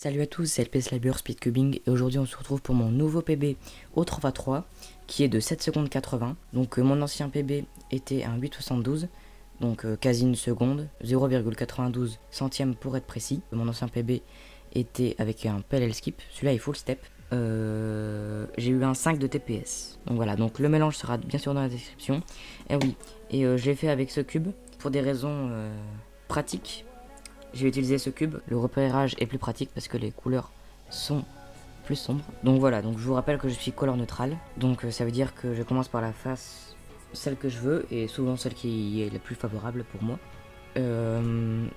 Salut à tous, c'est LP Sliber Speedcubing et aujourd'hui on se retrouve pour mon nouveau PB au 3x3 qui est de 7 secondes 80. Donc mon ancien PB était un 8,72, donc quasi une seconde, 0,92 centièmes pour être précis. Mon ancien PB était avec un PLL skip, celui-là est full step. J'ai eu un 5 de TPS. Donc voilà, donc le mélange sera bien sûr dans la description. Et oui, et je l'ai fait avec ce cube pour des raisons pratiques. J'ai utilisé ce cube, le repérage est plus pratique parce que les couleurs sont plus sombres. Donc voilà, donc je vous rappelle que je suis couleur neutrale. Donc ça veut dire que je commence par la face, celle que je veux, et souvent celle qui est la plus favorable pour moi. Donc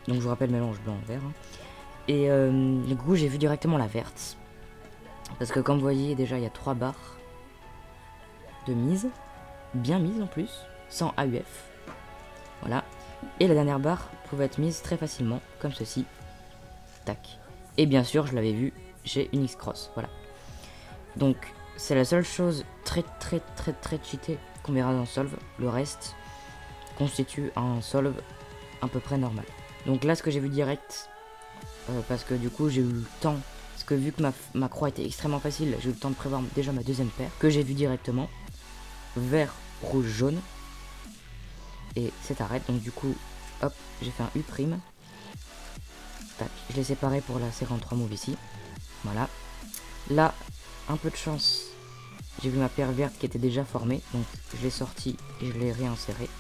je vous rappelle mélange blanc-vert. Et du coup j'ai vu directement la verte. Parce que comme vous voyez déjà il y a 3 barres de mise, bien mise en plus, sans AUF. Voilà. Et la dernière barre pouvait être mise très facilement, comme ceci. Tac. Et bien sûr, je l'avais vu, j'ai une X-Cross, voilà. Donc, c'est la seule chose très cheatée qu'on verra dans Solve. Le reste constitue un Solve à peu près normal. Donc là, ce que j'ai vu direct, parce que du coup, j'ai eu le temps, parce que vu que ma croix était extrêmement facile, j'ai eu le temps de prévoir déjà ma deuxième paire, que j'ai vu directement. Vert, rouge, jaune. Et c'est arrête, donc du coup, hop, j'ai fait un U'. Tac, je l'ai séparé pour la série en 3 moves ici. Voilà. Là, un peu de chance, j'ai vu ma paire verte qui était déjà formée, donc je l'ai sortie et je l'ai réinsérée.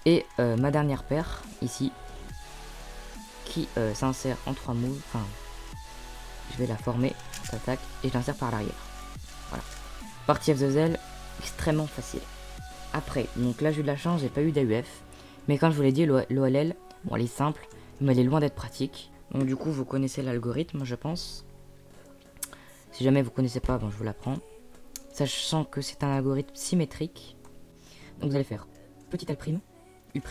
Et ma dernière paire, ici, qui s'insère en 3 moves, enfin, je vais la former, tac, et je l'insère par l'arrière. Voilà. Partie F de Zell, extrêmement facile. Après, donc là j'ai eu de la chance, j'ai pas eu d'AUF. Mais comme je vous l'ai dit, l'OLL, bon elle est simple, mais elle est loin d'être pratique. Donc du coup vous connaissez l'algorithme je pense. Si jamais vous connaissez pas, bon je vous l'apprends. Sachant que c'est un algorithme symétrique. Donc vous allez faire petit L', U',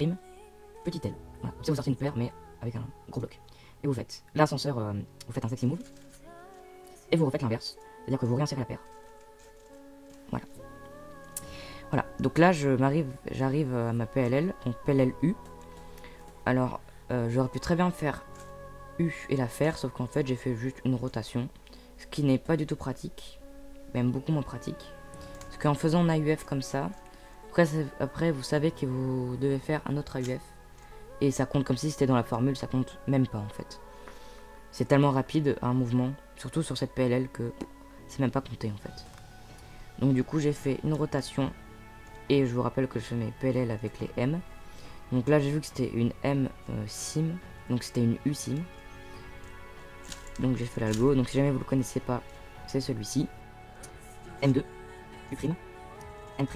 petit L. Voilà, comme ça vous sortez une paire mais avec un gros bloc. Et vous faites l'ascenseur, vous faites un sexy move. Et vous refaites l'inverse, c'est-à-dire que vous réinsérez la paire. Voilà. Voilà, donc là j'arrive à ma PLL, donc PLL U. Alors j'aurais pu très bien faire U et la faire, sauf qu'en fait j'ai fait juste une rotation, ce qui n'est pas du tout pratique, même beaucoup moins pratique. Parce qu'en faisant un AUF comme ça, après vous savez que vous devez faire un autre AUF. Et ça compte comme si c'était dans la formule, ça compte même pas en fait. C'est tellement rapide un mouvement, surtout sur cette PLL, que c'est même pas compté en fait. Donc du coup j'ai fait une rotation. Et je vous rappelle que je fais mes PLL avec les M. Donc là j'ai vu que c'était une M sim. Donc c'était une U sim. Donc j'ai fait l'algo. Donc si jamais vous le connaissez pas, c'est celui-ci. M2, U', M',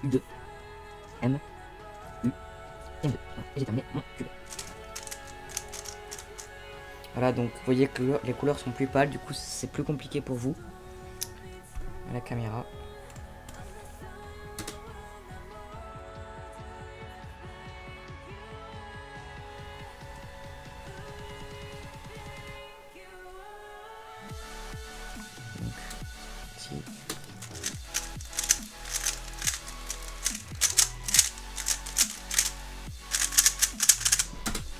U2, M, U, M2. Voilà, et j'ai terminé mon cube. Voilà, donc vous voyez que les couleurs sont plus pâles. Du coup c'est plus compliqué pour vous. À la caméra.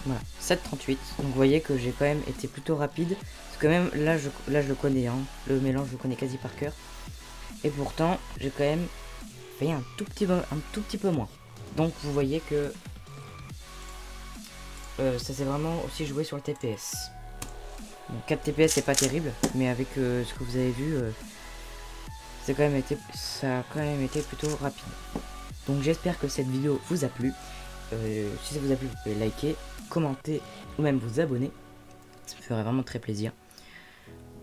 Voilà, 7,38. Donc vous voyez que j'ai quand même été plutôt rapide. Parce que même là je le connais, hein. Le mélange je le connais quasi par cœur. Et pourtant j'ai quand même fait un tout petit peu moins. Donc vous voyez que ça s'est vraiment aussi joué sur le TPS. Bon, 4 TPS c'est pas terrible, mais avec ce que vous avez vu, ça a quand même été plutôt rapide. Donc j'espère que cette vidéo vous a plu. Si ça vous a plu, vous pouvez liker, commenter ou même vous abonner. Ça me ferait vraiment très plaisir.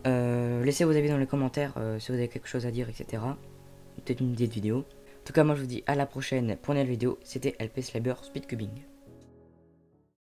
Laissez vos avis dans les commentaires si vous avez quelque chose à dire, etc. Peut-être une idée de vidéo. En tout cas, moi je vous dis à la prochaine pour une nouvelle vidéo. C'était LP Sliber Speedcubing.